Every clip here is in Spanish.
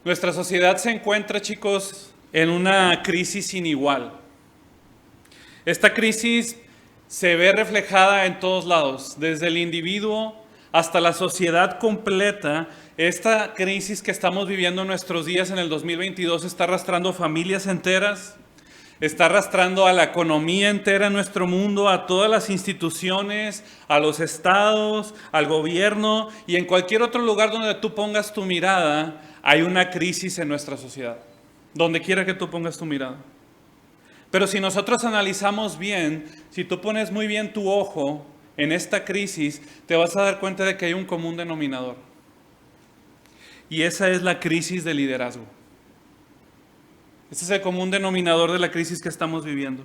Nuestra sociedad se encuentra, chicos, en una crisis sin igual. Esta crisis se ve reflejada en todos lados, desde el individuo hasta la sociedad completa. Esta crisis que estamos viviendo en nuestros días en el 2022 está arrastrando familias enteras, está arrastrando a la economía entera en nuestro mundo, a todas las instituciones, a los estados, al gobierno y en cualquier otro lugar donde tú pongas tu mirada, hay una crisis en nuestra sociedad. Donde quiera que tú pongas tu mirada. Pero si nosotros analizamos bien, si tú pones muy bien tu ojo en esta crisis, te vas a dar cuenta de que hay un común denominador. Y esa es la crisis de liderazgo. Ese es el común denominador de la crisis que estamos viviendo.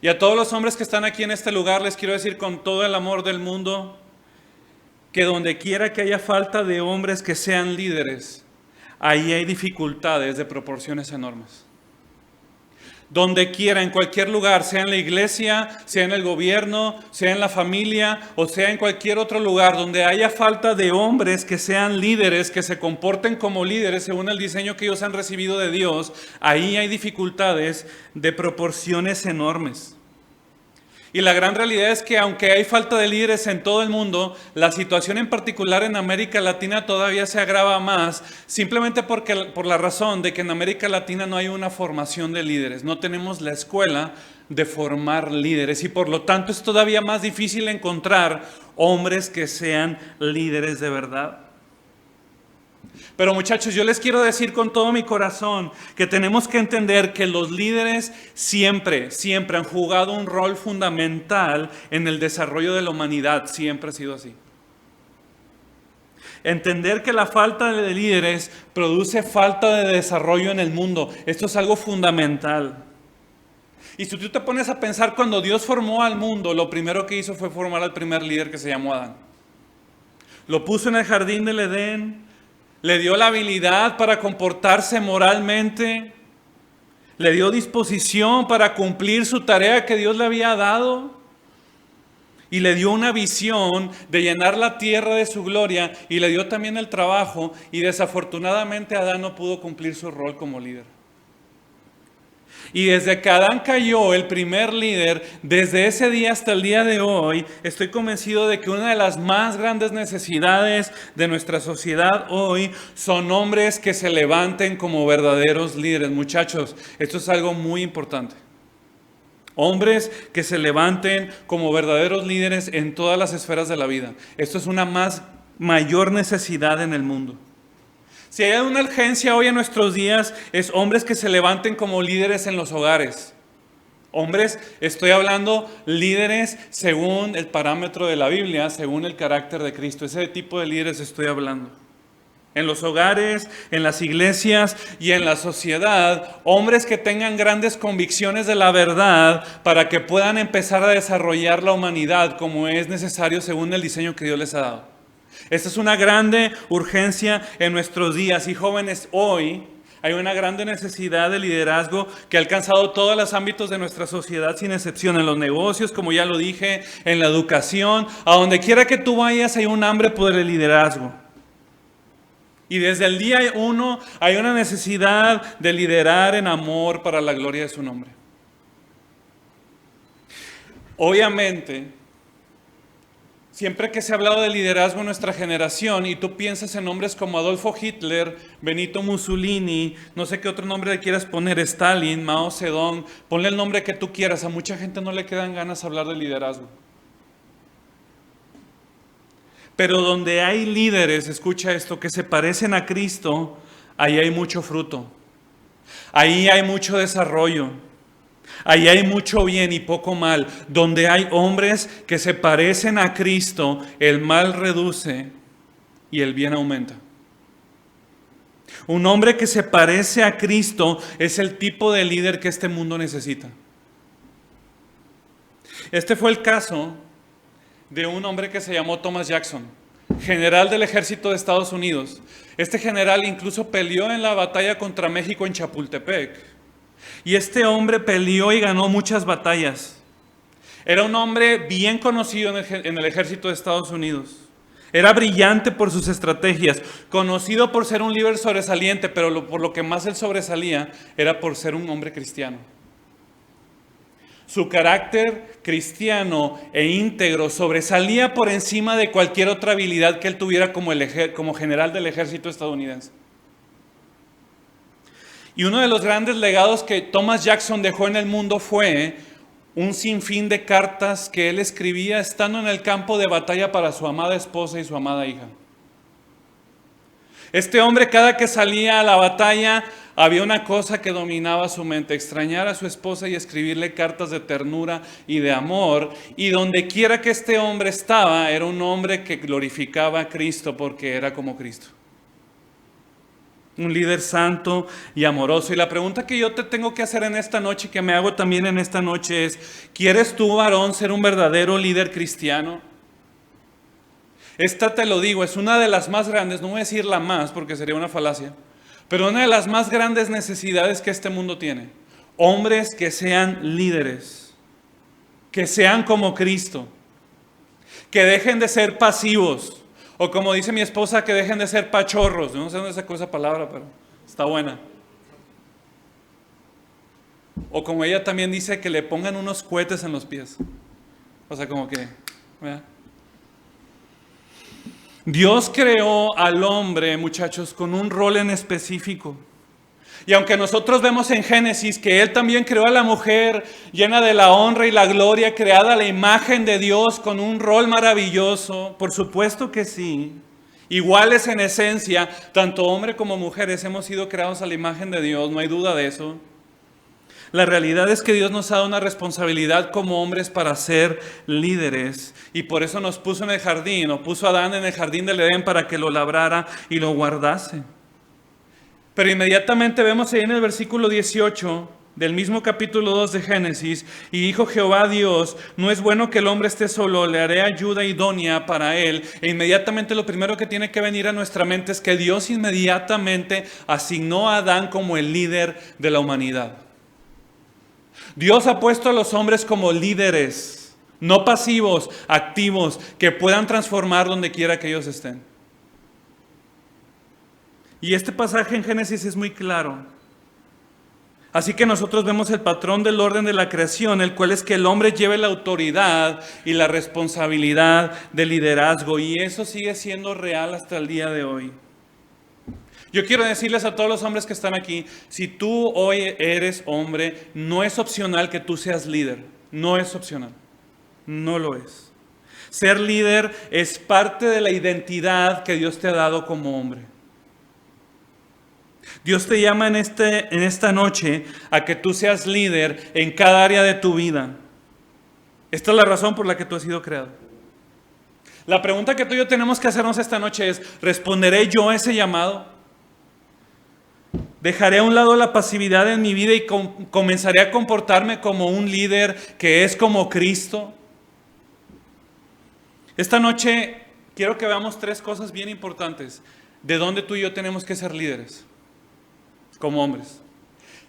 Y a todos los hombres que están aquí en este lugar les quiero decir con todo el amor del mundo que donde quiera que haya falta de hombres que sean líderes, ahí hay dificultades de proporciones enormes. Donde quiera, en cualquier lugar, sea en la iglesia, sea en el gobierno, sea en la familia o sea en cualquier otro lugar donde haya falta de hombres que sean líderes, que se comporten como líderes según el diseño que ellos han recibido de Dios, ahí hay dificultades de proporciones enormes. Y la gran realidad es que aunque hay falta de líderes en todo el mundo, la situación en particular en América Latina todavía se agrava más, simplemente por la razón de que en América Latina no hay una formación de líderes, no tenemos la escuela de formar líderes y por lo tanto es todavía más difícil encontrar hombres que sean líderes de verdad. Pero muchachos, yo les quiero decir con todo mi corazón que tenemos que entender que los líderes siempre han jugado un rol fundamental en el desarrollo de la humanidad, siempre ha sido así. Entender que la falta de líderes produce falta de desarrollo en el mundo, esto es algo fundamental. Y si tú te pones a pensar, cuando Dios formó al mundo, lo primero que hizo fue formar al primer líder que se llamó Adán. Lo puso en el jardín del Edén. Le dio la habilidad para comportarse moralmente, le dio disposición para cumplir su tarea que Dios le había dado y le dio una visión de llenar la tierra de su gloria y le dio también el trabajo y desafortunadamente Adán no pudo cumplir su rol como líder. Y desde que Adán cayó, el primer líder, desde ese día hasta el día de hoy, estoy convencido de que una de las más grandes necesidades de nuestra sociedad hoy son hombres que se levanten como verdaderos líderes. Muchachos, esto es algo muy importante. Hombres que se levanten como verdaderos líderes en todas las esferas de la vida. Esto es una mayor necesidad en el mundo. Si hay una urgencia hoy en nuestros días, es hombres que se levanten como líderes en los hogares. Hombres, estoy hablando líderes según el parámetro de la Biblia, según el carácter de Cristo. Ese tipo de líderes estoy hablando. En los hogares, en las iglesias y en la sociedad, hombres que tengan grandes convicciones de la verdad para que puedan empezar a desarrollar la humanidad como es necesario según el diseño que Dios les ha dado. Esta es una grande urgencia en nuestros días y jóvenes, hoy hay una grande necesidad de liderazgo que ha alcanzado todos los ámbitos de nuestra sociedad sin excepción, en los negocios, como ya lo dije, en la educación, a donde quiera que tú vayas hay un hambre por el liderazgo. Y desde el día 1 hay una necesidad de liderar en amor para la gloria de su nombre. Obviamente, siempre que se ha hablado de liderazgo en nuestra generación y tú piensas en nombres como Adolfo Hitler, Benito Mussolini, no sé qué otro nombre le quieras poner, Stalin, Mao Zedong, ponle el nombre que tú quieras, a mucha gente no le quedan ganas de hablar de liderazgo. Pero donde hay líderes, escucha esto, que se parecen a Cristo, ahí hay mucho fruto, ahí hay mucho desarrollo. Ahí hay mucho bien y poco mal. Donde hay hombres que se parecen a Cristo, el mal reduce y el bien aumenta. Un hombre que se parece a Cristo es el tipo de líder que este mundo necesita. Este fue el caso de un hombre que se llamó Thomas Jackson, general del ejército de Estados Unidos. Este general incluso peleó en la batalla contra México en Chapultepec. Y este hombre peleó y ganó muchas batallas. Era un hombre bien conocido en el ejército de Estados Unidos. Era brillante por sus estrategias, conocido por ser un líder sobresaliente, pero por lo que más él sobresalía era por ser un hombre cristiano. Su carácter cristiano e íntegro sobresalía por encima de cualquier otra habilidad que él tuviera como general del ejército estadounidense. Y uno de los grandes legados que Thomas Jackson dejó en el mundo fue un sinfín de cartas que él escribía estando en el campo de batalla para su amada esposa y su amada hija. Este hombre, cada que salía a la batalla, había una cosa que dominaba su mente: extrañar a su esposa y escribirle cartas de ternura y de amor. Y donde quiera que este hombre estaba, era un hombre que glorificaba a Cristo porque era como Cristo. Un líder santo y amoroso. Y la pregunta que yo te tengo que hacer en esta noche, que me hago también en esta noche, es: ¿quieres tú, varón, ser un verdadero líder cristiano? Esta, te lo digo, es una de las más grandes, no voy a decir la más porque sería una falacia, pero una de las más grandes necesidades que este mundo tiene. Hombres que sean líderes, que sean como Cristo, que dejen de ser pasivos. O como dice mi esposa, que dejen de ser pachorros. No sé dónde sacó esa palabra, pero está buena. O como ella también dice, que le pongan unos cohetes en los pies. O sea, como que... ¿verdad? Dios creó al hombre, muchachos, con un rol en específico. Y aunque nosotros vemos en Génesis que Él también creó a la mujer llena de la honra y la gloria, creada a la imagen de Dios con un rol maravilloso, por supuesto que sí. Iguales en esencia, tanto hombre como mujeres hemos sido creados a la imagen de Dios, no hay duda de eso. La realidad es que Dios nos ha dado una responsabilidad como hombres para ser líderes. Y por eso nos puso en el jardín, o puso a Adán en el jardín del Edén para que lo labrara y lo guardase. Pero inmediatamente vemos ahí en el versículo 18 del mismo capítulo 2 de Génesis: y dijo Jehová Dios, no es bueno que el hombre esté solo, le haré ayuda idónea para él. E inmediatamente lo primero que tiene que venir a nuestra mente es que Dios inmediatamente asignó a Adán como el líder de la humanidad. Dios ha puesto a los hombres como líderes, no pasivos, activos, que puedan transformar donde quiera que ellos estén. Y este pasaje en Génesis es muy claro. Así que nosotros vemos el patrón del orden de la creación, el cual es que el hombre lleve la autoridad y la responsabilidad de liderazgo. Y eso sigue siendo real hasta el día de hoy. Yo quiero decirles a todos los hombres que están aquí: si tú hoy eres hombre, no es opcional que tú seas líder. No es opcional. No lo es. Ser líder es parte de la identidad que Dios te ha dado como hombre. Dios te llama en esta noche a que tú seas líder en cada área de tu vida. Esta es la razón por la que tú has sido creado. La pregunta que tú y yo tenemos que hacernos esta noche es: ¿responderé yo a ese llamado? ¿Dejaré a un lado la pasividad en mi vida y comenzaré a comportarme como un líder que es como Cristo? Esta noche quiero que veamos tres cosas bien importantes de dónde tú y yo tenemos que ser líderes como hombres.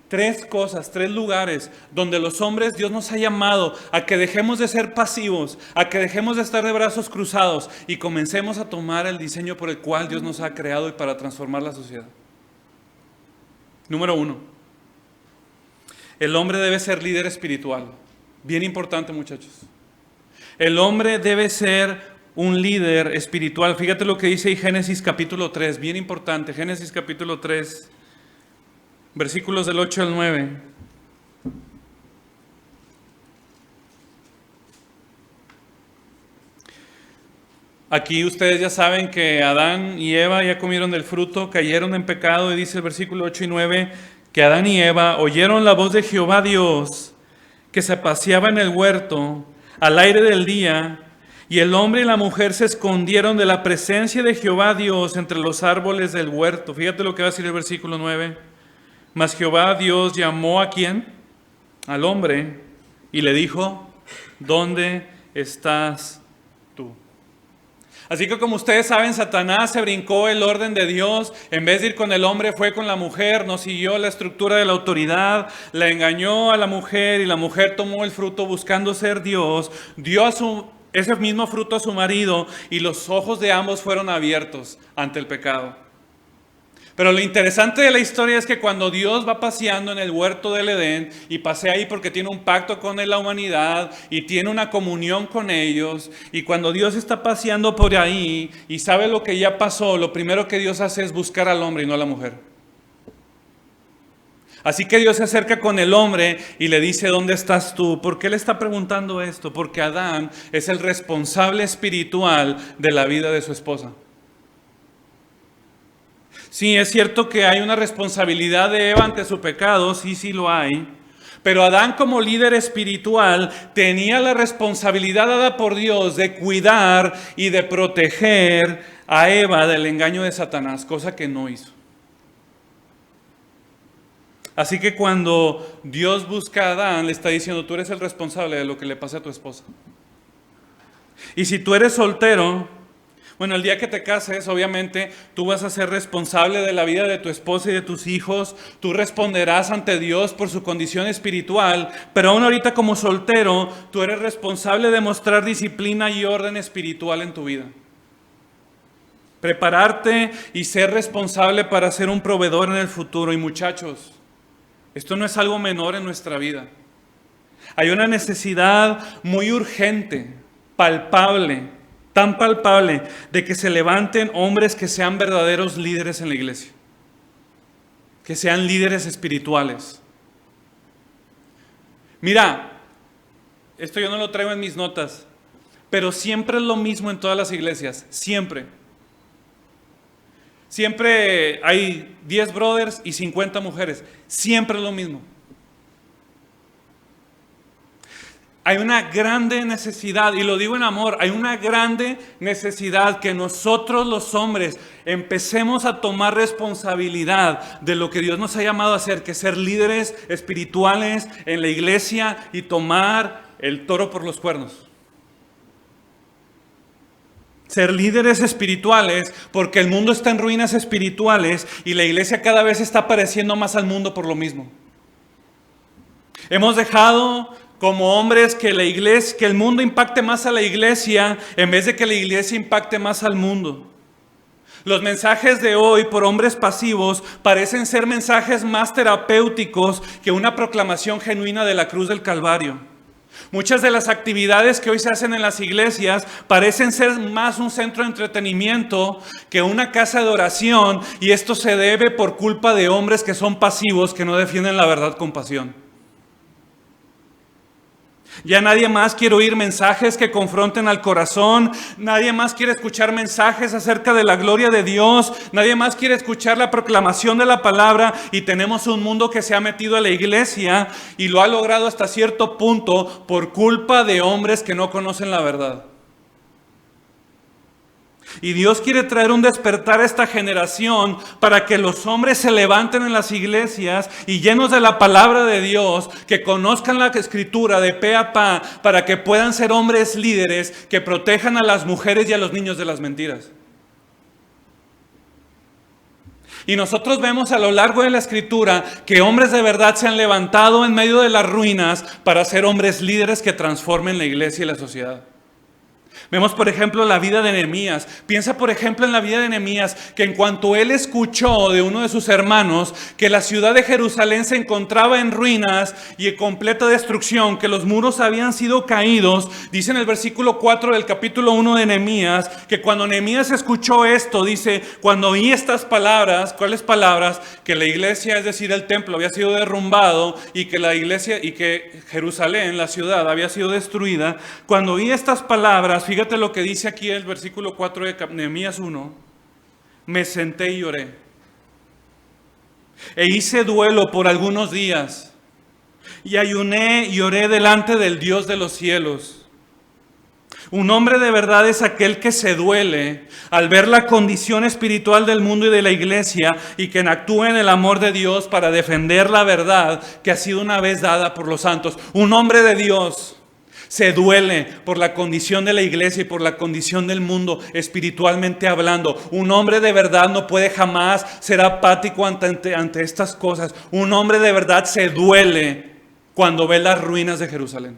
Tres cosas, tres lugares donde los hombres Dios nos ha llamado a que dejemos de ser pasivos, a que dejemos de estar de brazos cruzados y comencemos a tomar el diseño por el cual Dios nos ha creado y para transformar la sociedad. Número 1, el hombre debe ser líder espiritual. Bien importante, muchachos. El hombre debe ser un líder espiritual. Fíjate lo que dice ahí Génesis capítulo 3, bien importante. Génesis capítulo 3, versículos del 8 al 9. Aquí ustedes ya saben que Adán y Eva ya comieron del fruto, cayeron en pecado, y dice el versículo 8 y 9 que Adán y Eva oyeron la voz de Jehová Dios que se paseaba en el huerto al aire del día, y el hombre y la mujer se escondieron de la presencia de Jehová Dios entre los árboles del huerto. Fíjate lo que va a decir el versículo 9. Mas Jehová Dios llamó ¿a quién? Al hombre, y le dijo: ¿dónde estás tú? Así que, como ustedes saben, Satanás se brincó el orden de Dios. En vez de ir con el hombre, fue con la mujer. No siguió la estructura de la autoridad. La engañó a la mujer y la mujer tomó el fruto buscando ser Dios. Dio a su ese mismo fruto a su marido y los ojos de ambos fueron abiertos ante el pecado. Pero lo interesante de la historia es que cuando Dios va paseando en el huerto del Edén y pasea ahí porque tiene un pacto con la humanidad y tiene una comunión con ellos, y cuando Dios está paseando por ahí y sabe lo que ya pasó, lo primero que Dios hace es buscar al hombre y no a la mujer. Así que Dios se acerca con el hombre y le dice, ¿dónde estás tú? ¿Por qué le está preguntando esto? Porque Adán es el responsable espiritual de la vida de su esposa. Sí, es cierto que hay una responsabilidad de Eva ante su pecado, sí lo hay. Pero Adán como líder espiritual tenía la responsabilidad dada por Dios de cuidar y de proteger a Eva del engaño de Satanás, cosa que no hizo. Así que cuando Dios busca a Adán, le está diciendo, tú eres el responsable de lo que le pase a tu esposa. Y si tú eres soltero, bueno, el día que te cases, obviamente, tú vas a ser responsable de la vida de tu esposa y de tus hijos. Tú responderás ante Dios por su condición espiritual, pero aún ahorita como soltero, tú eres responsable de mostrar disciplina y orden espiritual en tu vida. Prepararte y ser responsable para ser un proveedor en el futuro. Y muchachos, esto no es algo menor en nuestra vida. Hay una necesidad muy urgente, palpable, tan palpable, de que se levanten hombres que sean verdaderos líderes en la iglesia. Que sean líderes espirituales. Mira, esto yo no lo traigo en mis notas, pero siempre es lo mismo en todas las iglesias, siempre. Siempre hay 10 brothers y 50 mujeres, siempre es lo mismo. Hay una grande necesidad, y lo digo en amor, hay una grande necesidad que nosotros los hombres empecemos a tomar responsabilidad de lo que Dios nos ha llamado a hacer, que es ser líderes espirituales en la iglesia y tomar el toro por los cuernos. Ser líderes espirituales, porque el mundo está en ruinas espirituales y la iglesia cada vez está pareciendo más al mundo por lo mismo. Hemos dejado como hombres que el mundo impacte más a la iglesia en vez de que la iglesia impacte más al mundo. Los mensajes de hoy por hombres pasivos parecen ser mensajes más terapéuticos que una proclamación genuina de la cruz del Calvario. Muchas de las actividades que hoy se hacen en las iglesias parecen ser más un centro de entretenimiento que una casa de oración, y esto se debe por culpa de hombres que son pasivos, que no defienden la verdad con pasión. Ya nadie más quiere oír mensajes que confronten al corazón. Nadie más quiere escuchar mensajes acerca de la gloria de Dios. Nadie más quiere escuchar la proclamación de la palabra. Y tenemos un mundo que se ha metido a la iglesia y lo ha logrado hasta cierto punto por culpa de hombres que no conocen la verdad. Y Dios quiere traer un despertar a esta generación para que los hombres se levanten en las iglesias y llenos de la palabra de Dios, que conozcan la escritura de pe a pa, para que puedan ser hombres líderes que protejan a las mujeres y a los niños de las mentiras. Y nosotros vemos a lo largo de la escritura que hombres de verdad se han levantado en medio de las ruinas para ser hombres líderes que transformen la iglesia y la sociedad. Vemos, por ejemplo, la vida de Nehemías. Piensa, por ejemplo, en la vida de Nehemías, que en cuanto él escuchó de uno de sus hermanos que la ciudad de Jerusalén se encontraba en ruinas y en completa destrucción, que los muros habían sido caídos, dice en el versículo 4 del capítulo 1 de Nehemías, que cuando Nehemías escuchó esto, dice, cuando oí estas palabras, ¿cuáles palabras? Que la iglesia, es decir, el templo había sido derrumbado y que la iglesia y que Jerusalén, la ciudad, había sido destruida. Cuando oí estas palabras, fíjate lo que dice aquí el versículo 4 de Nehemías 1. Me senté y lloré. E hice duelo por algunos días. Y ayuné y oré delante del Dios de los cielos. Un hombre de verdad es aquel que se duele al ver la condición espiritual del mundo y de la iglesia, y que actúa en el amor de Dios para defender la verdad que ha sido una vez dada por los santos. Un hombre de Dios se duele por la condición de la iglesia y por la condición del mundo, espiritualmente hablando. Un hombre de verdad no puede jamás ser apático ante estas cosas. Un hombre de verdad se duele cuando ve las ruinas de Jerusalén.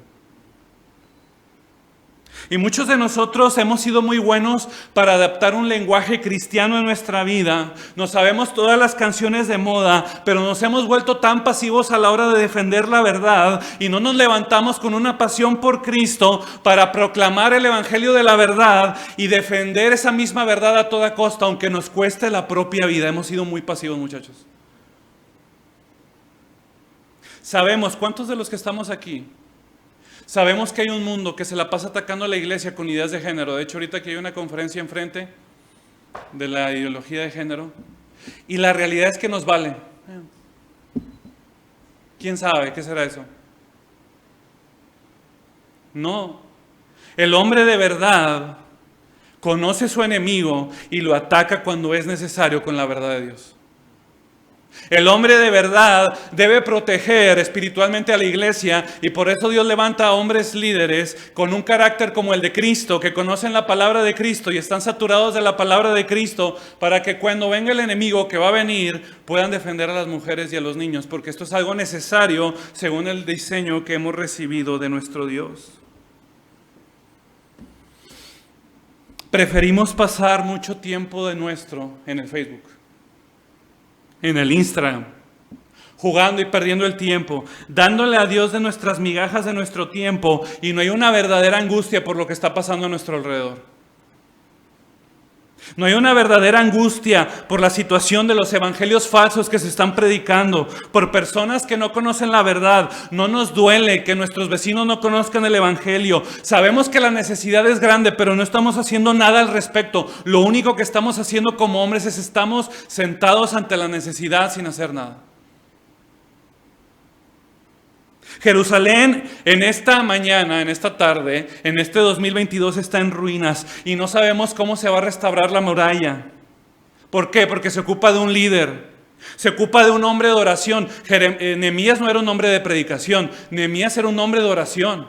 Y muchos de nosotros hemos sido muy buenos para adaptar un lenguaje cristiano en nuestra vida. Nos sabemos todas las canciones de moda, pero nos hemos vuelto tan pasivos a la hora de defender la verdad y no nos levantamos con una pasión por Cristo para proclamar el evangelio de la verdad y defender esa misma verdad a toda costa, aunque nos cueste la propia vida. Hemos sido muy pasivos, muchachos. Sabemos, ¿cuántos de los que estamos aquí? Sabemos que hay un mundo que se la pasa atacando a la iglesia con ideas de género. De hecho, ahorita aquí hay una conferencia enfrente de la ideología de género. Y la realidad es que nos vale. ¿Quién sabe qué será eso? No. El hombre de verdad conoce su enemigo y lo ataca cuando es necesario con la verdad de Dios. El hombre de verdad debe proteger espiritualmente a la iglesia y por eso Dios levanta a hombres líderes con un carácter como el de Cristo, que conocen la palabra de Cristo y están saturados de la palabra de Cristo para que cuando venga el enemigo que va a venir puedan defender a las mujeres y a los niños, porque esto es algo necesario según el diseño que hemos recibido de nuestro Dios. Preferimos pasar mucho tiempo de nuestro en el Facebook, en el Instagram, jugando y perdiendo el tiempo, dándole a Dios de nuestras migajas de nuestro tiempo, y no hay una verdadera angustia por lo que está pasando a nuestro alrededor. No hay una verdadera angustia por la situación de los evangelios falsos que se están predicando, por personas que no conocen la verdad. No nos duele que nuestros vecinos no conozcan el evangelio. Sabemos que la necesidad es grande, pero no estamos haciendo nada al respecto. Lo único que estamos haciendo como hombres es estamos sentados ante la necesidad sin hacer nada. Jerusalén en esta mañana, en esta tarde, en este 2022 está en ruinas y no sabemos cómo se va a restaurar la muralla. ¿Por qué? Porque se ocupa de un líder, se ocupa de un hombre de oración. Nehemías no era un hombre de predicación, Nehemías era un hombre de oración.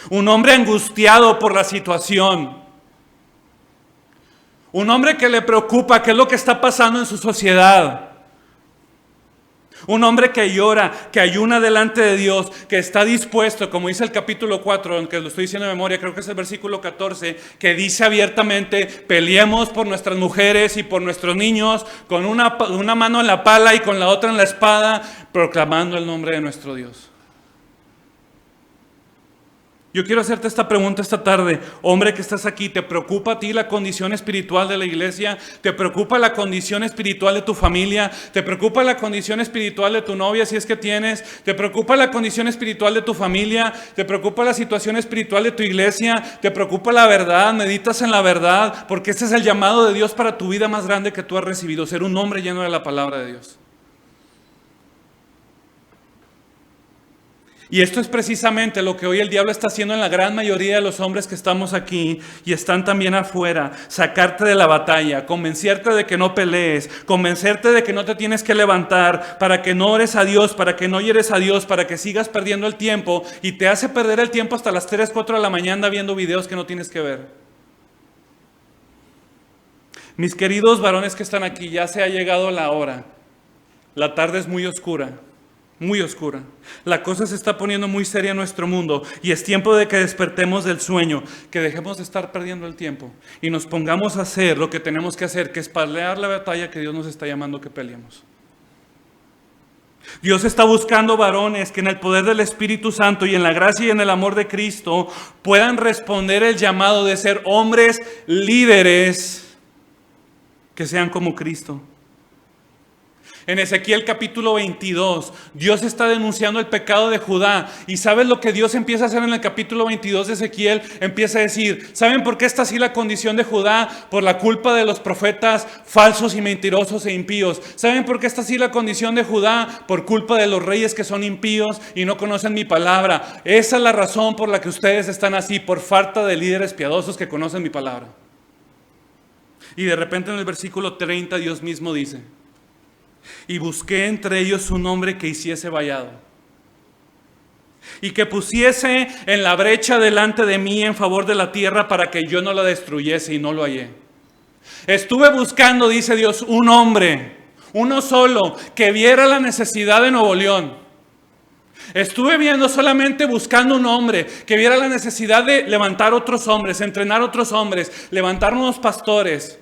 Un hombre angustiado por la situación. Un hombre que le preocupa qué es lo que está pasando en su sociedad. Un hombre que llora, que ayuna delante de Dios, que está dispuesto, como dice el capítulo 4, aunque lo estoy diciendo de memoria, creo que es el versículo 14, que dice abiertamente, peleemos por nuestras mujeres y por nuestros niños, con una mano en la pala y con la otra en la espada, proclamando el nombre de nuestro Dios. Yo quiero hacerte esta pregunta esta tarde. Hombre que estás aquí, ¿te preocupa a ti la condición espiritual de la iglesia? ¿Te preocupa la condición espiritual de tu familia? ¿Te preocupa la condición espiritual de tu novia si es que tienes? ¿Te preocupa la condición espiritual de tu familia? ¿Te preocupa la situación espiritual de tu iglesia? ¿Te preocupa la verdad? ¿Meditas en la verdad? Porque ese es el llamado de Dios para tu vida más grande que tú has recibido, ser un hombre lleno de la palabra de Dios. Y esto es precisamente lo que hoy el diablo está haciendo en la gran mayoría de los hombres que estamos aquí y están también afuera. Sacarte de la batalla, convencerte de que no pelees, convencerte de que no te tienes que levantar, para que no ores a Dios, para que no hieres a Dios, para que sigas perdiendo el tiempo, y te hace perder el tiempo hasta las 3, 4 de la mañana viendo videos que no tienes que ver. Mis queridos varones que están aquí, ya se ha llegado la hora. La tarde es muy oscura. Muy oscura. La cosa se está poniendo muy seria en nuestro mundo y es tiempo de que despertemos del sueño, que dejemos de estar perdiendo el tiempo y nos pongamos a hacer lo que tenemos que hacer, que es pelear la batalla que Dios nos está llamando que peleemos. Dios está buscando varones que en el poder del Espíritu Santo y en la gracia y en el amor de Cristo puedan responder el llamado de ser hombres líderes que sean como Cristo. En Ezequiel capítulo 22, Dios está denunciando el pecado de Judá. ¿Y sabes lo que Dios empieza a hacer en el capítulo 22 de Ezequiel? Empieza a decir, ¿saben por qué está así la condición de Judá? Por la culpa de los profetas falsos y mentirosos e impíos. ¿Saben por qué está así la condición de Judá? Por culpa de los reyes que son impíos y no conocen mi palabra. Esa es la razón por la que ustedes están así, por falta de líderes piadosos que conocen mi palabra. Y de repente en el versículo 30 Dios mismo dice, y busqué entre ellos un hombre que hiciese vallado y que pusiese en la brecha delante de mí en favor de la tierra para que yo no la destruyese, y no lo hallé. Estuve buscando, dice Dios, un hombre, uno solo, que viera la necesidad de Nuevo León, Estuve viendo solamente buscando un hombre que viera la necesidad de levantar otros hombres, entrenar otros hombres, levantar unos pastores.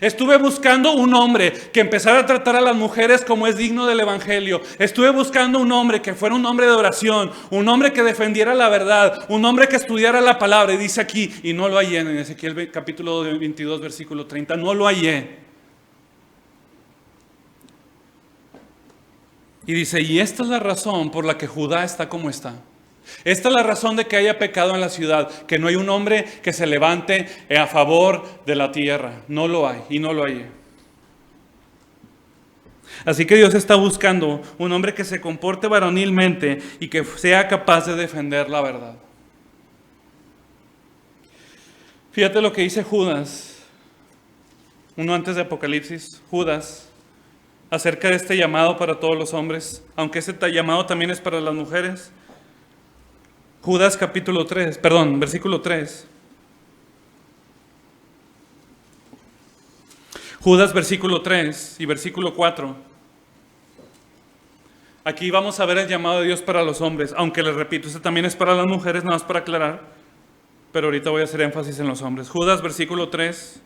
Estuve buscando un hombre que empezara a tratar a las mujeres como es digno del evangelio. Estuve buscando un hombre que fuera un hombre de oración, un hombre que defendiera la verdad, un hombre que estudiara la palabra. Y dice aquí, y no lo hallé en Ezequiel capítulo 22, versículo 30, no lo hallé. Y dice, y esta es la razón por la que Judá está como está. Esta es la razón de que haya pecado en la ciudad, que no hay un hombre que se levante a favor de la tierra. No lo hay y no lo hay. Así que Dios está buscando un hombre que se comporte varonilmente y que sea capaz de defender la verdad. Fíjate lo que dice Judas, uno antes de Apocalipsis, Judas, acerca de este llamado para todos los hombres, aunque ese llamado también es para las mujeres. Judas versículo 3. Judas versículo 3 y versículo 4. Aquí vamos a ver el llamado de Dios para los hombres, aunque les repito, este también es para las mujeres, nada más para aclarar, pero ahorita voy a hacer énfasis en los hombres. Judas versículo 3.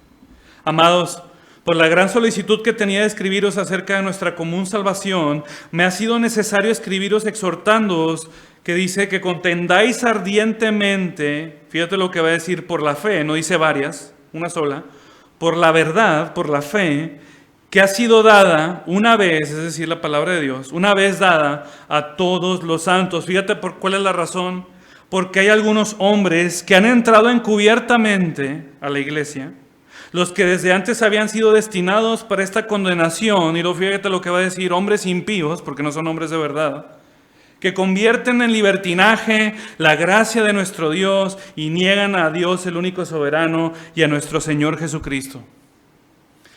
Amados, por la gran solicitud que tenía de escribiros acerca de nuestra común salvación, me ha sido necesario escribiros exhortándoos, que dice que contendáis ardientemente, fíjate lo que va a decir, por la fe, no dice varias, una sola, por la verdad, por la fe, que ha sido dada una vez, es decir, la palabra de Dios, una vez dada a todos los santos. Fíjate por cuál es la razón, porque hay algunos hombres que han entrado encubiertamente a la iglesia, los que desde antes habían sido destinados para esta condenación, y luego fíjate lo que va a decir, hombres impíos, porque no son hombres de verdad, que convierten en libertinaje la gracia de nuestro Dios y niegan a Dios el único soberano y a nuestro Señor Jesucristo.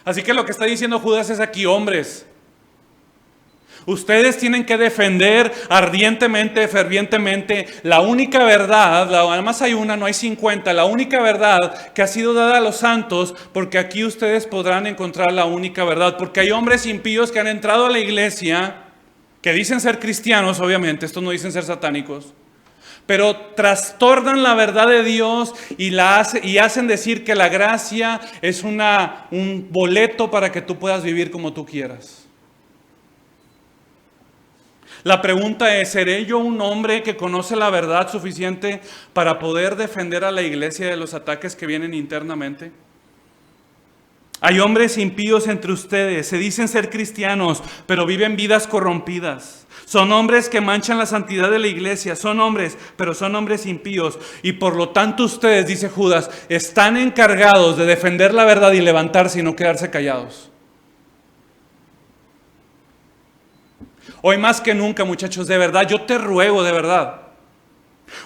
Así que lo que está diciendo Judas es aquí, hombres, ustedes tienen que defender ardientemente, fervientemente la única verdad, además hay una, no hay 50, la única verdad que ha sido dada a los santos, porque aquí ustedes podrán encontrar la única verdad, porque hay hombres impíos que han entrado a la iglesia, que dicen ser cristianos, obviamente, estos no dicen ser satánicos, pero trastornan la verdad de Dios y hacen decir que la gracia es un boleto para que tú puedas vivir como tú quieras. La pregunta es, ¿seré yo un hombre que conoce la verdad suficiente para poder defender a la iglesia de los ataques que vienen internamente? Hay hombres impíos entre ustedes, se dicen ser cristianos, pero viven vidas corrompidas. Son hombres que manchan la santidad de la iglesia, son hombres, pero son hombres impíos. Y por lo tanto ustedes, dice Judas, están encargados de defender la verdad y levantarse y no quedarse callados. Hoy más que nunca, muchachos, de verdad, yo te ruego de verdad.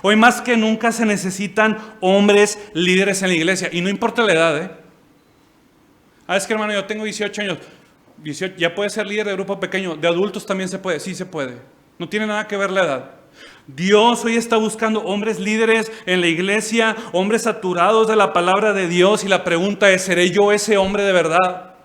Hoy más que nunca se necesitan hombres líderes en la iglesia. Y no importa la edad, es que hermano, yo tengo 18 años. 18, ya puedes ser líder de grupo pequeño. De adultos también se puede. Sí se puede. No tiene nada que ver la edad. Dios hoy está buscando hombres líderes en la iglesia, hombres saturados de la palabra de Dios. Y la pregunta es, ¿seré yo ese hombre de verdad?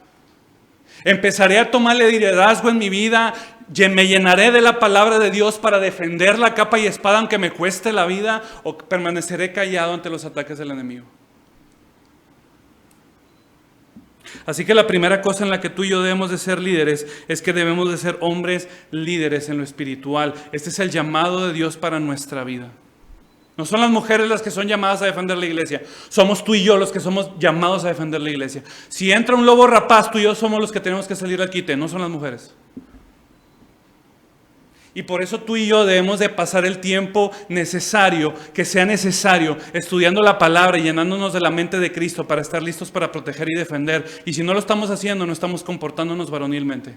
¿Empezaré a tomarle liderazgo en mi vida? ¿Me llenaré de la palabra de Dios para defender la capa y espada aunque me cueste la vida? ¿O permaneceré callado ante los ataques del enemigo? Así que la primera cosa en la que tú y yo debemos de ser líderes es que debemos de ser hombres líderes en lo espiritual. Este es el llamado de Dios para nuestra vida. No son las mujeres las que son llamadas a defender la iglesia. Somos tú y yo los que somos llamados a defender la iglesia. Si entra un lobo rapaz, tú y yo somos los que tenemos que salir al quite, no son las mujeres. Y por eso tú y yo debemos de pasar el tiempo necesario, que sea necesario, estudiando la palabra y llenándonos de la mente de Cristo para estar listos para proteger y defender. Y si no lo estamos haciendo, no estamos comportándonos varonilmente.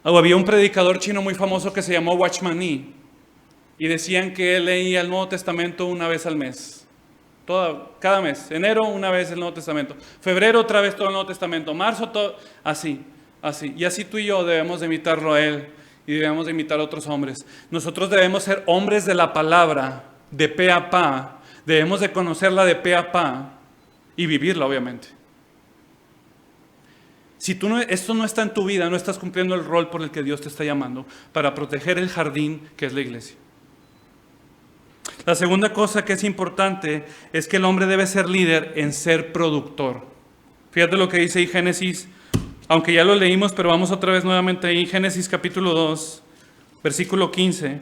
Había un predicador chino muy famoso que se llamó Watchman Nee. Y decían que él leía el Nuevo Testamento una vez al mes. Cada mes. Enero una vez el Nuevo Testamento. Febrero otra vez todo el Nuevo Testamento. Marzo todo. Así. Y así tú y yo debemos de imitarlo a él. Y debemos de imitar a otros hombres. Nosotros debemos ser hombres de la palabra. De pe a pa. Debemos de conocerla de pe a pa. Y vivirla obviamente. Si esto no está en tu vida, no estás cumpliendo el rol por el que Dios te está llamando para proteger el jardín que es la iglesia. La segunda cosa que es importante es que el hombre debe ser líder en ser productor. Fíjate lo que dice ahí Génesis, aunque ya lo leímos, pero vamos otra vez nuevamente ahí, Génesis capítulo 2, versículo 15.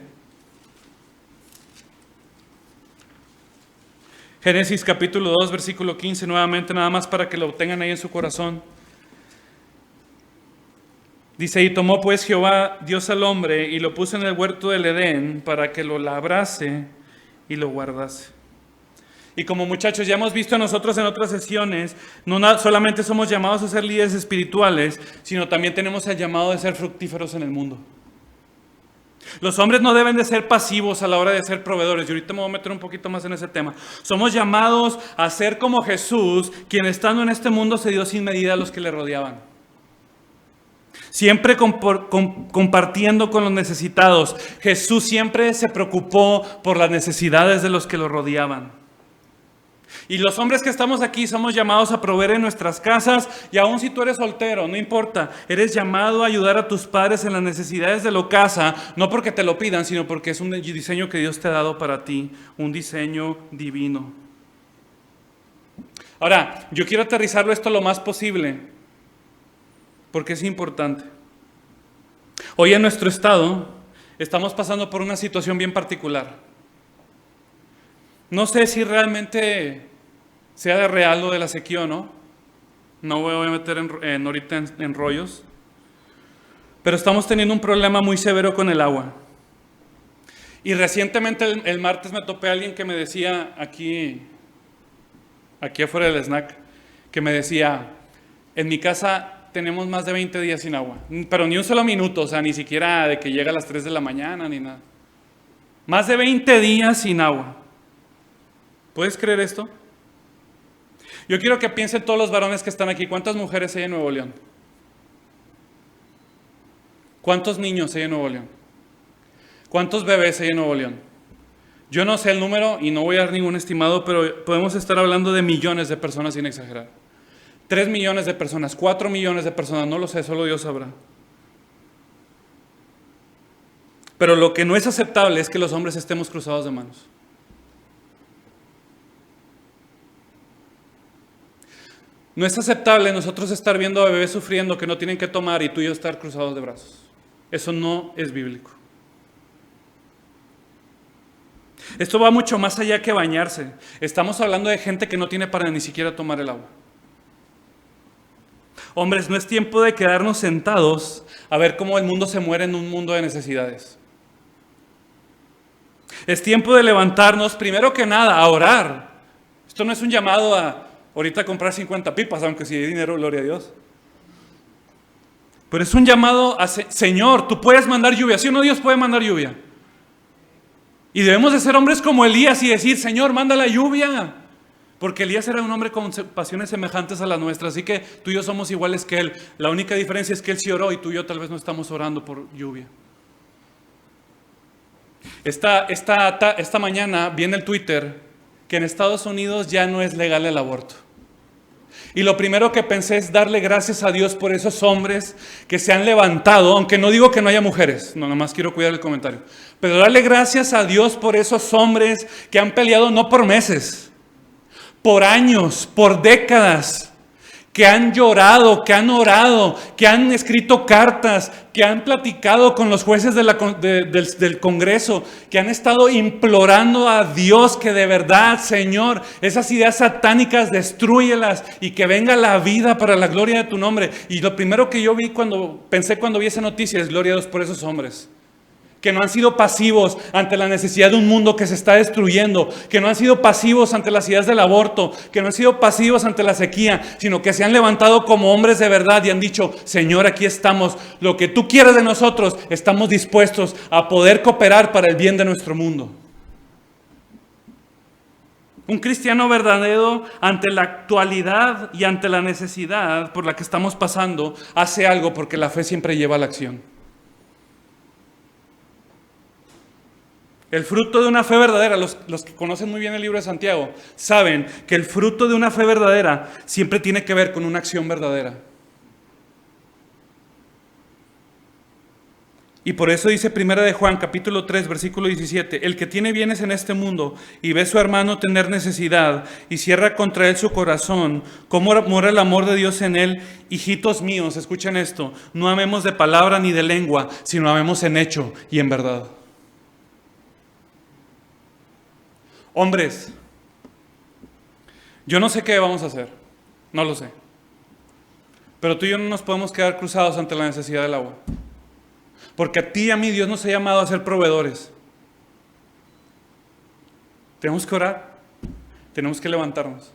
Génesis capítulo 2, versículo 15, nuevamente, nada más para que lo tengan ahí en su corazón. Dice, y tomó pues Jehová Dios al hombre y lo puso en el huerto del Edén para que lo labrase y lo guardase. Y como muchachos ya hemos visto nosotros en otras sesiones, no solamente somos llamados a ser líderes espirituales, sino también tenemos el llamado de ser fructíferos en el mundo. Los hombres no deben de ser pasivos a la hora de ser proveedores. Y ahorita me voy a meter un poquito más en ese tema. Somos llamados a ser como Jesús, quien estando en este mundo se dio sin medida a los que le rodeaban. Siempre compartiendo con los necesitados. Jesús siempre se preocupó por las necesidades de los que lo rodeaban. Y los hombres que estamos aquí somos llamados a proveer en nuestras casas, y aun si tú eres soltero, no importa, eres llamado a ayudar a tus padres en las necesidades de la casa, no porque te lo pidan, sino porque es un diseño que Dios te ha dado para ti, un diseño divino. Ahora, yo quiero aterrizarlo esto lo más posible, porque es importante. Hoy en nuestro estado estamos pasando por una situación bien particular. No sé si realmente sea de real lo de la sequía o no. No voy a meter ahorita en rollos. Pero estamos teniendo un problema muy severo con el agua. Y recientemente el martes me topé a alguien que me decía aquí afuera del snack, que me decía, en mi casa tenemos más de 20 días sin agua. Pero ni un solo minuto, o sea, ni siquiera de que llega a las 3 de la mañana, ni nada. Más de 20 días sin agua. ¿Puedes creer esto? Yo quiero que piensen todos los varones que están aquí. ¿Cuántas mujeres hay en Nuevo León? ¿Cuántos niños hay en Nuevo León? ¿Cuántos bebés hay en Nuevo León? Yo no sé el número y no voy a dar ningún estimado, pero podemos estar hablando de millones de personas sin exagerar. 3 millones de personas, 4 millones de personas, no lo sé, solo Dios sabrá. Pero lo que no es aceptable es que los hombres estemos cruzados de manos. No es aceptable nosotros estar viendo a bebés sufriendo que no tienen que tomar y tú y yo estar cruzados de brazos. Eso no es bíblico. Esto va mucho más allá que bañarse. Estamos hablando de gente que no tiene para ni siquiera tomar el agua. Hombres, no es tiempo de quedarnos sentados a ver cómo el mundo se muere en un mundo de necesidades. Es tiempo de levantarnos, primero que nada, a orar. Esto no es un llamado a ahorita comprar 50 pipas, aunque si hay dinero, gloria a Dios. Pero es un llamado a, Señor, tú puedes mandar lluvia. ¿Sí o no Dios puede mandar lluvia? Y debemos de ser hombres como Elías y decir, Señor, manda la lluvia. Porque Elías era un hombre con pasiones semejantes a las nuestras. Así que tú y yo somos iguales que él. La única diferencia es que él sí oró y tú y yo tal vez no estamos orando por lluvia. Esta mañana vi en el Twitter que en Estados Unidos ya no es legal el aborto. Y lo primero que pensé es darle gracias a Dios por esos hombres que se han levantado, aunque no digo que no haya mujeres, no, nada más quiero cuidar el comentario, pero darle gracias a Dios por esos hombres que han peleado no por meses, por años, por décadas, que han llorado, que han orado, que han escrito cartas, que han platicado con los jueces del Congreso, que han estado implorando a Dios que de verdad, Señor, esas ideas satánicas destrúyelas y que venga la vida para la gloria de tu nombre. Y lo primero que yo pensé cuando vi esa noticia es gloria a Dios por esos hombres. Que no han sido pasivos ante la necesidad de un mundo que se está destruyendo, que no han sido pasivos ante las ideas del aborto, que no han sido pasivos ante la sequía, sino que se han levantado como hombres de verdad y han dicho, Señor, aquí estamos, lo que tú quieres de nosotros, estamos dispuestos a poder cooperar para el bien de nuestro mundo. Un cristiano verdadero ante la actualidad y ante la necesidad por la que estamos pasando, hace algo porque la fe siempre lleva a la acción. El fruto de una fe verdadera, los que conocen muy bien el libro de Santiago, saben que el fruto de una fe verdadera siempre tiene que ver con una acción verdadera. Y por eso dice Primera de Juan, capítulo 3, versículo 17, el que tiene bienes en este mundo y ve a su hermano tener necesidad y cierra contra él su corazón, ¿cómo mora el amor de Dios en él? Hijitos míos, escuchen esto, no amemos de palabra ni de lengua, sino amemos en hecho y en verdad. Hombres, yo no sé qué vamos a hacer, no lo sé, pero tú y yo no nos podemos quedar cruzados ante la necesidad del agua. Porque a ti y a mí Dios nos ha llamado a ser proveedores. Tenemos que orar, tenemos que levantarnos.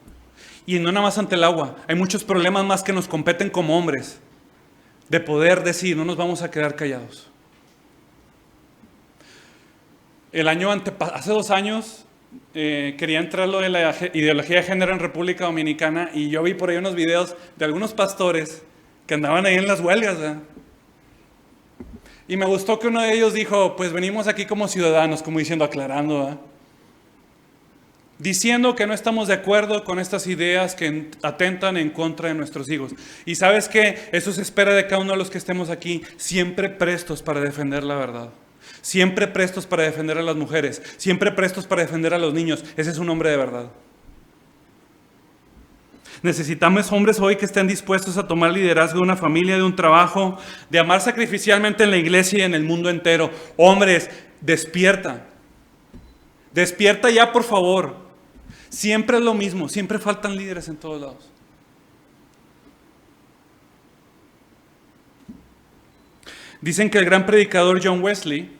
Y no nada más ante el agua, hay muchos problemas más que nos competen como hombres, de poder decir, no nos vamos a quedar callados. Hace 2 años, quería entrar lo de la ideología de género en República Dominicana y yo vi por ahí unos videos de algunos pastores que andaban ahí en las huelgas, ¿verdad? Y me gustó que uno de ellos dijo, pues venimos aquí como ciudadanos, como diciendo, aclarando, ¿verdad? Diciendo que no estamos de acuerdo con estas ideas que atentan en contra de nuestros hijos. Y ¿sabes qué? Eso se espera de cada uno de los que estemos aquí, siempre prestos para defender la verdad. Siempre prestos para defender a las mujeres, siempre prestos para defender a los niños. Ese es un hombre de verdad. Necesitamos hombres hoy que estén dispuestos a tomar liderazgo de una familia, de un trabajo, de amar sacrificialmente en la iglesia y en el mundo entero. Hombres, despierta. Despierta ya, por favor. Siempre es lo mismo, siempre faltan líderes en todos lados. Dicen que el gran predicador John Wesley,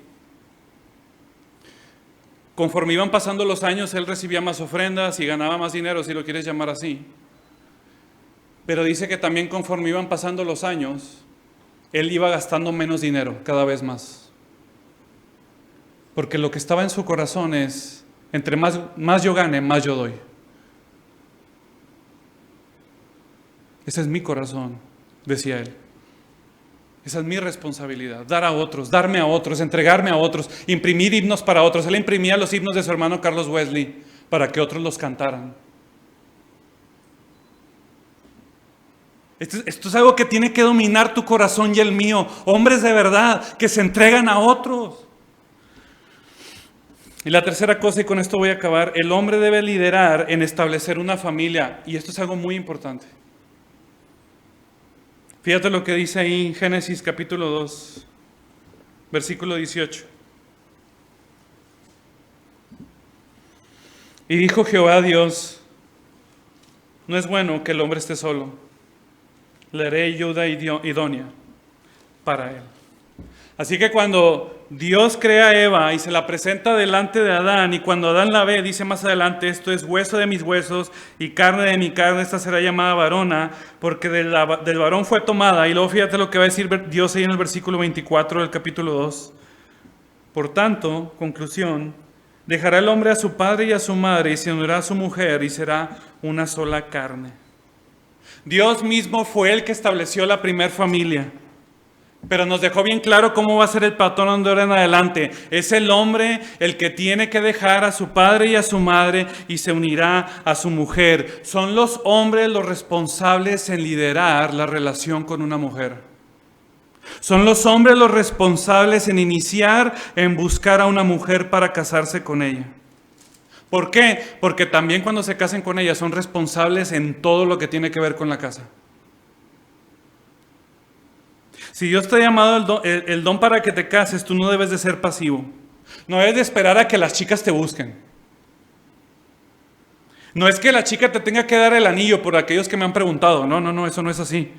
conforme iban pasando los años, él recibía más ofrendas y ganaba más dinero, si lo quieres llamar así. Pero dice que también conforme iban pasando los años, él iba gastando menos dinero cada vez más. Porque lo que estaba en su corazón es, entre más yo gane, más yo doy. Ese es mi corazón, decía él. Esa es mi responsabilidad, dar a otros, darme a otros, entregarme a otros, imprimir himnos para otros. Él imprimía los himnos de su hermano Carlos Wesley para que otros los cantaran. Esto es algo que tiene que dominar tu corazón y el mío. Hombres de verdad que se entregan a otros. Y la tercera cosa, y con esto voy a acabar, el hombre debe liderar en establecer una familia. Y esto es algo muy importante. Fíjate lo que dice ahí en Génesis capítulo 2, versículo 18. Y dijo Jehová a Dios, no es bueno que el hombre esté solo. Le haré ayuda idónea para él. Así que cuando Dios crea a Eva y se la presenta delante de Adán, y cuando Adán la ve, dice más adelante, esto es hueso de mis huesos y carne de mi carne, esta será llamada varona, porque del varón fue tomada. Y luego fíjate lo que va a decir Dios ahí en el versículo 24 del capítulo 2. Por tanto, conclusión, dejará el hombre a su padre y a su madre y se unirá a su mujer y será una sola carne. Dios mismo fue el que estableció la primer familia, pero nos dejó bien claro cómo va a ser el patrón de ahora en adelante. Es el hombre el que tiene que dejar a su padre y a su madre y se unirá a su mujer. Son los hombres los responsables en liderar la relación con una mujer. Son los hombres los responsables en iniciar, en buscar a una mujer para casarse con ella. ¿Por qué? Porque también cuando se casen con ella son responsables en todo lo que tiene que ver con la casa. Si Dios te ha llamado el don para que te cases, tú no debes de ser pasivo. No debes de esperar a que las chicas te busquen. No es que la chica te tenga que dar el anillo, por aquellos que me han preguntado. No, eso no es así.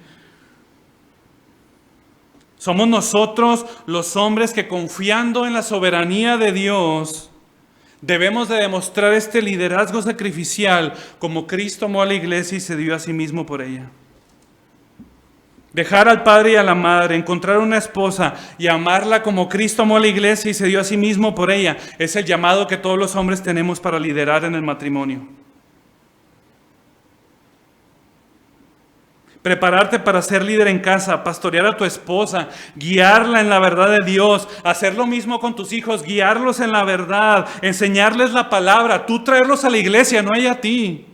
Somos nosotros los hombres que, confiando en la soberanía de Dios, debemos de demostrar este liderazgo sacrificial como Cristo amó a la iglesia y se dio a sí mismo por ella. Dejar al padre y a la madre, encontrar una esposa y amarla como Cristo amó a la iglesia y se dio a sí mismo por ella, es el llamado que todos los hombres tenemos para liderar en el matrimonio. Prepararte para ser líder en casa, pastorear a tu esposa, guiarla en la verdad de Dios, hacer lo mismo con tus hijos, guiarlos en la verdad, enseñarles la palabra, tú traerlos a la iglesia, no ella a ti.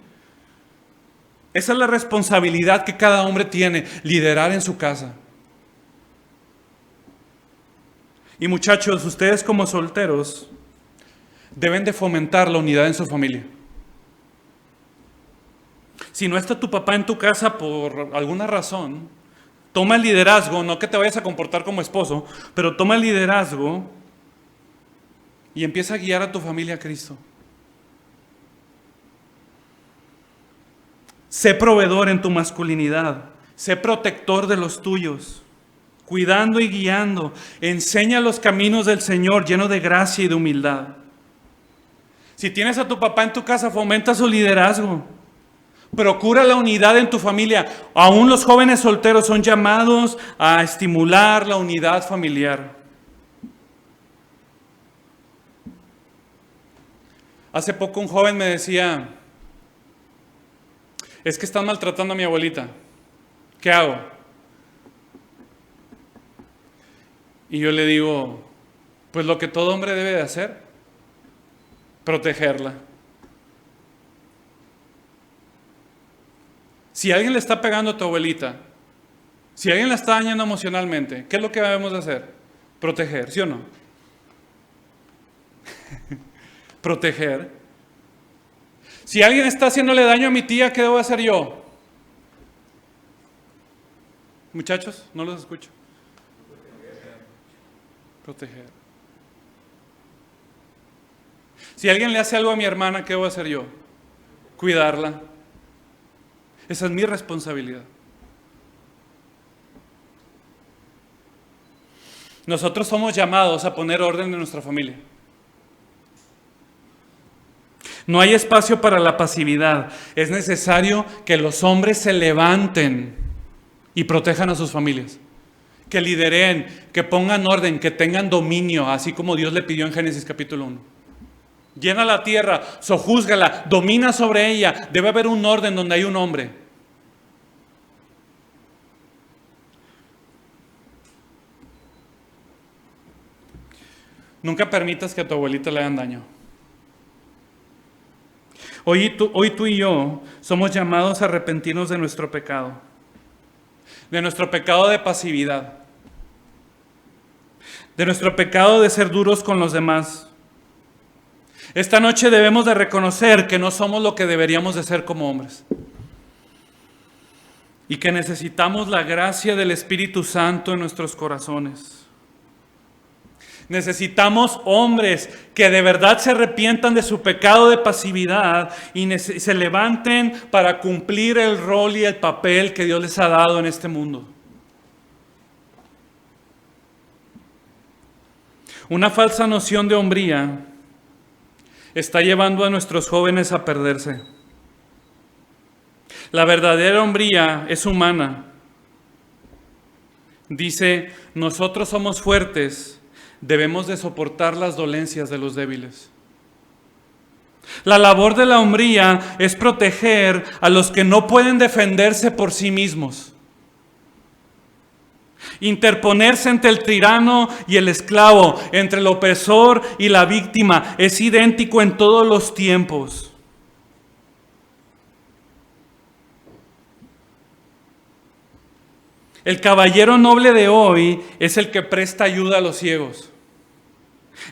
Esa es la responsabilidad que cada hombre tiene, liderar en su casa. Y muchachos, ustedes como solteros deben de fomentar la unidad en su familia. Si no está tu papá en tu casa por alguna razón, toma el liderazgo, no que te vayas a comportar como esposo, pero toma el liderazgo y empieza a guiar a tu familia a Cristo. Sé proveedor en tu masculinidad, sé protector de los tuyos, cuidando y guiando. Enseña los caminos del Señor lleno de gracia y de humildad. Si tienes a tu papá en tu casa, fomenta su liderazgo. Procura la unidad en tu familia. Aún los jóvenes solteros son llamados a estimular la unidad familiar. Hace poco un joven me decía, es que están maltratando a mi abuelita. ¿Qué hago? Y yo le digo, pues lo que todo hombre debe de hacer, protegerla. Si alguien le está pegando a tu abuelita, si alguien la está dañando emocionalmente, ¿qué es lo que debemos de hacer? Proteger, ¿sí o no? Proteger. Si alguien está haciéndole daño a mi tía, ¿qué debo hacer yo? Muchachos, no los escucho. Proteger. Si alguien le hace algo a mi hermana, ¿qué debo hacer yo? Cuidarla. Esa es mi responsabilidad. Nosotros somos llamados a poner orden en nuestra familia. No hay espacio para la pasividad. Es necesario que los hombres se levanten y protejan a sus familias. Que lideren, que pongan orden, que tengan dominio, así como Dios le pidió en Génesis capítulo 1. Llena la tierra, sojúzgala, domina sobre ella. Debe haber un orden donde hay un hombre. Nunca permitas que a tu abuelita le hagan daño. Hoy tú y yo somos llamados a arrepentirnos de nuestro pecado. De nuestro pecado de pasividad. De nuestro pecado de ser duros con los demás. Esta noche debemos de reconocer que no somos lo que deberíamos de ser como hombres. Y que necesitamos la gracia del Espíritu Santo en nuestros corazones. Necesitamos hombres que de verdad se arrepientan de su pecado de pasividad y se levanten para cumplir el rol y el papel que Dios les ha dado en este mundo. Una falsa noción de hombría está llevando a nuestros jóvenes a perderse. La verdadera hombría es humana. Dice, nosotros somos fuertes. Debemos de soportar las dolencias de los débiles. La labor de la hombría es proteger a los que no pueden defenderse por sí mismos. Interponerse entre el tirano y el esclavo, entre el opresor y la víctima, es idéntico en todos los tiempos. El caballero noble de hoy es el que presta ayuda a los ciegos.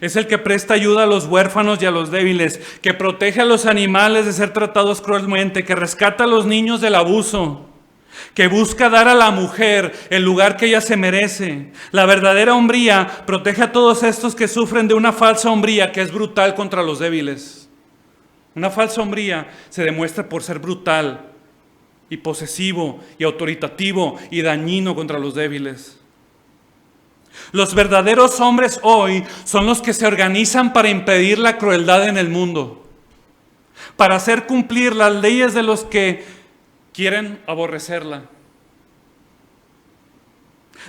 Es el que presta ayuda a los huérfanos y a los débiles, que protege a los animales de ser tratados cruelmente, que rescata a los niños del abuso, que busca dar a la mujer el lugar que ella se merece. La verdadera hombría protege a todos estos que sufren de una falsa hombría que es brutal contra los débiles. Una falsa hombría se demuestra por ser brutal y posesivo y autoritativo y dañino contra los débiles. Los verdaderos hombres hoy son los que se organizan para impedir la crueldad en el mundo, para hacer cumplir las leyes de los que quieren aborrecerla.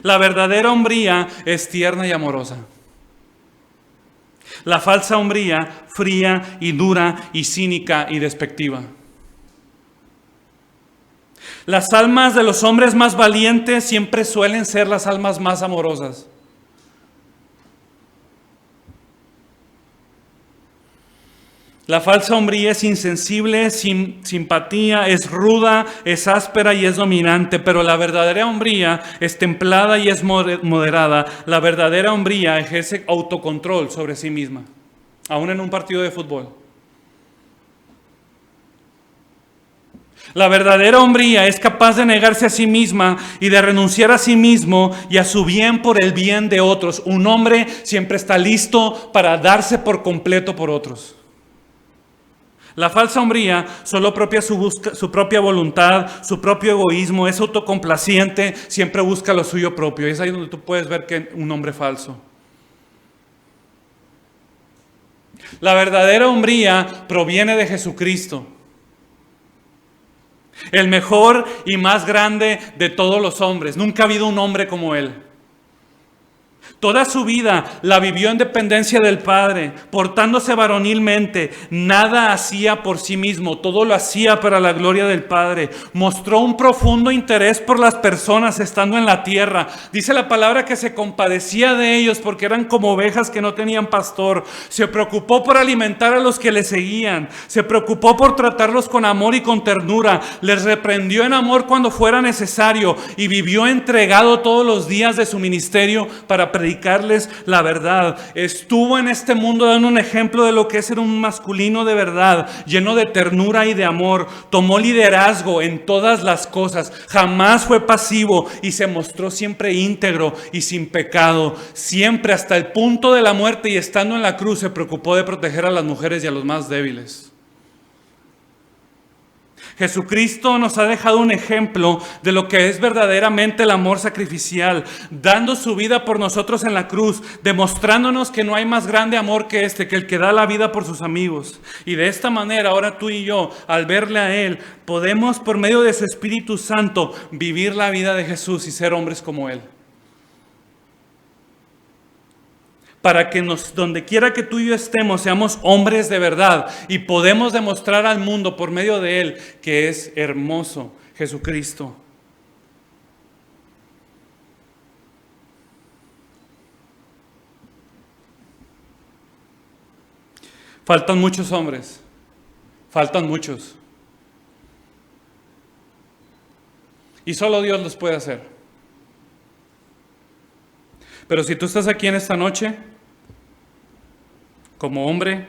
La verdadera hombría es tierna y amorosa. La falsa hombría, fría y dura y cínica y despectiva. Las almas de los hombres más valientes siempre suelen ser las almas más amorosas. La falsa hombría es insensible, sin simpatía, es ruda, es áspera y es dominante, pero la verdadera hombría es templada y es moderada. La verdadera hombría ejerce autocontrol sobre sí misma, aún en un partido de fútbol. La verdadera hombría es capaz de negarse a sí misma y de renunciar a sí mismo y a su bien por el bien de otros. Un hombre siempre está listo para darse por completo por otros. La falsa hombría solo propia su propia voluntad, su propio egoísmo, es autocomplaciente, siempre busca lo suyo propio. Y es ahí donde tú puedes ver que un hombre falso. La verdadera hombría proviene de Jesucristo, el mejor y más grande de todos los hombres. Nunca ha habido un hombre como él. Toda su vida la vivió en dependencia del Padre, portándose varonilmente. Nada hacía por sí mismo, todo lo hacía para la gloria del Padre. Mostró un profundo interés por las personas estando en la tierra. Dice la palabra que se compadecía de ellos porque eran como ovejas que no tenían pastor. Se preocupó por alimentar a los que le seguían. Se preocupó por tratarlos con amor y con ternura. Les reprendió en amor cuando fuera necesario y vivió entregado todos los días de su ministerio para predicarles la verdad. Estuvo en este mundo dando un ejemplo de lo que es ser un masculino de verdad, lleno de ternura y de amor. Tomó liderazgo en todas las cosas, jamás fue pasivo y se mostró siempre íntegro y sin pecado. Siempre hasta el punto de la muerte y estando en la cruz se preocupó de proteger a las mujeres y a los más débiles. Jesucristo nos ha dejado un ejemplo de lo que es verdaderamente el amor sacrificial, dando su vida por nosotros en la cruz, demostrándonos que no hay más grande amor que este, que el que da la vida por sus amigos. Y de esta manera, ahora tú y yo, al verle a Él, podemos por medio de su Espíritu Santo vivir la vida de Jesús y ser hombres como Él. Para que donde quiera que tú y yo estemos, seamos hombres de verdad y podemos demostrar al mundo por medio de Él que es hermoso Jesucristo. Faltan muchos hombres, faltan muchos. Y solo Dios los puede hacer. Pero si tú estás aquí en esta noche, como hombre,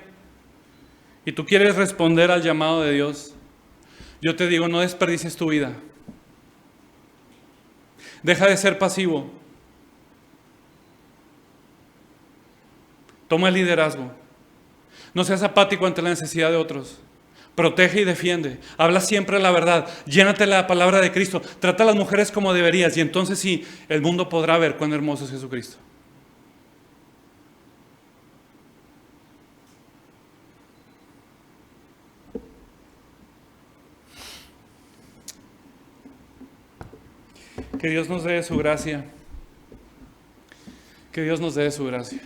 y tú quieres responder al llamado de Dios, yo te digo, no desperdicies tu vida. Deja de ser pasivo. Toma el liderazgo. No seas apático ante la necesidad de otros. Protege y defiende. Habla siempre la verdad. Llénate la palabra de Cristo. Trata a las mujeres como deberías y entonces sí, el mundo podrá ver cuán hermoso es Jesucristo. Que Dios nos dé su gracia. Que Dios nos dé su gracia.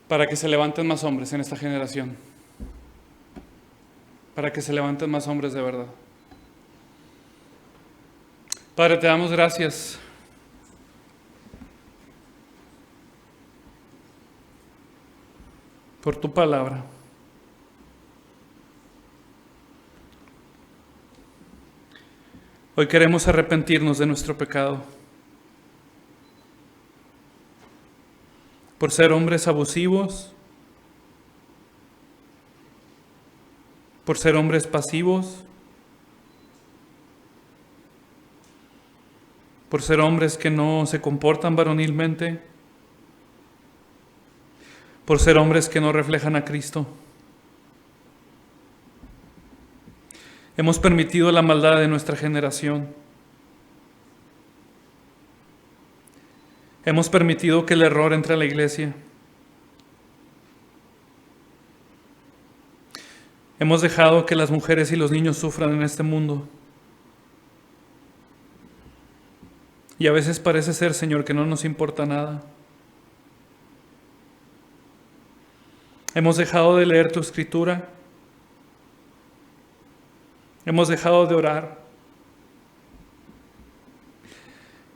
Para que se levanten más hombres en esta generación. Para que se levanten más hombres de verdad. Padre, te damos gracias. Por tu palabra. Hoy queremos arrepentirnos de nuestro pecado. Por ser hombres abusivos. Por ser hombres pasivos. Por ser hombres que no se comportan varonilmente. Por ser hombres que no reflejan a Cristo. Hemos permitido la maldad de nuestra generación. Hemos permitido que el error entre a la iglesia. Hemos dejado que las mujeres y los niños sufran en este mundo. Y a veces parece ser, Señor, que no nos importa nada. Hemos dejado de leer tu escritura. Hemos dejado de orar.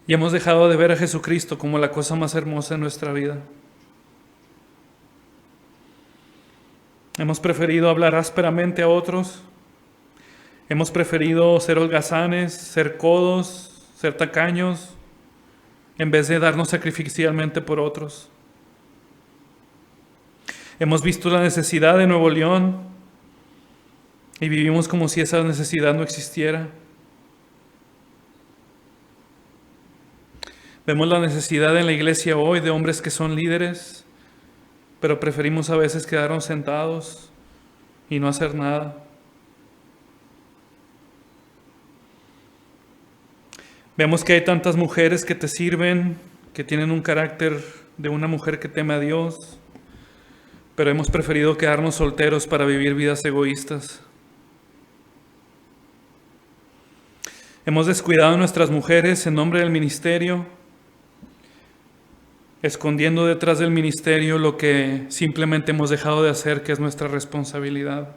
Y hemos dejado de ver a Jesucristo como la cosa más hermosa en nuestra vida. Hemos preferido hablar ásperamente a otros. Hemos preferido ser holgazanes, ser codos, ser tacaños, en vez de darnos sacrificialmente por otros. Hemos visto la necesidad de Nuevo León y vivimos como si esa necesidad no existiera. Vemos la necesidad en la iglesia hoy de hombres que son líderes, pero preferimos a veces quedarnos sentados y no hacer nada. Vemos que hay tantas mujeres que te sirven, que tienen un carácter de una mujer que teme a Dios, pero hemos preferido quedarnos solteros para vivir vidas egoístas. Hemos descuidado a nuestras mujeres en nombre del ministerio, escondiendo detrás del ministerio lo que simplemente hemos dejado de hacer, que es nuestra responsabilidad.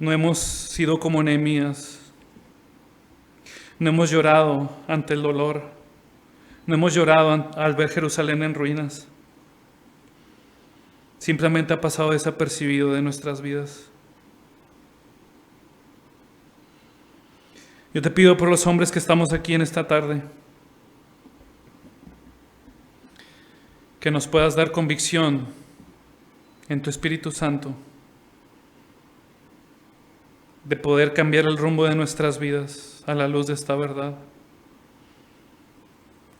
No hemos sido como Nehemías. No hemos llorado ante el dolor. No hemos llorado al ver Jerusalén en ruinas. Simplemente ha pasado desapercibido de nuestras vidas. Yo te pido por los hombres que estamos aquí en esta tarde, que nos puedas dar convicción en tu Espíritu Santo de poder cambiar el rumbo de nuestras vidas a la luz de esta verdad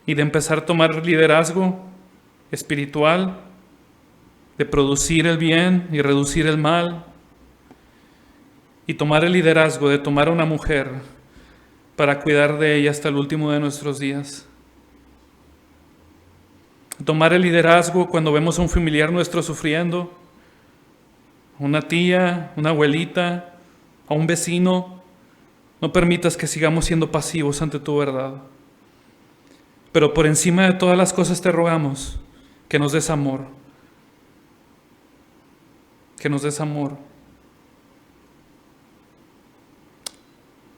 y de empezar a tomar liderazgo espiritual, de producir el bien y reducir el mal, y tomar el liderazgo de tomar a una mujer para cuidar de ella hasta el último de nuestros días. Tomar el liderazgo cuando vemos a un familiar nuestro sufriendo, una tía, una abuelita, a un vecino. No permitas que sigamos siendo pasivos ante tu verdad. Pero por encima de todas las cosas te rogamos que nos des amor. Que nos des amor.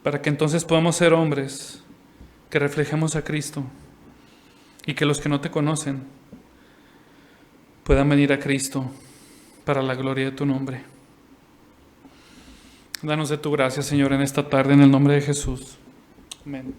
Para que entonces podamos ser hombres que reflejemos a Cristo y que los que no te conocen puedan venir a Cristo para la gloria de tu nombre. Danos de tu gracia, Señor, en esta tarde, en el nombre de Jesús. Amén.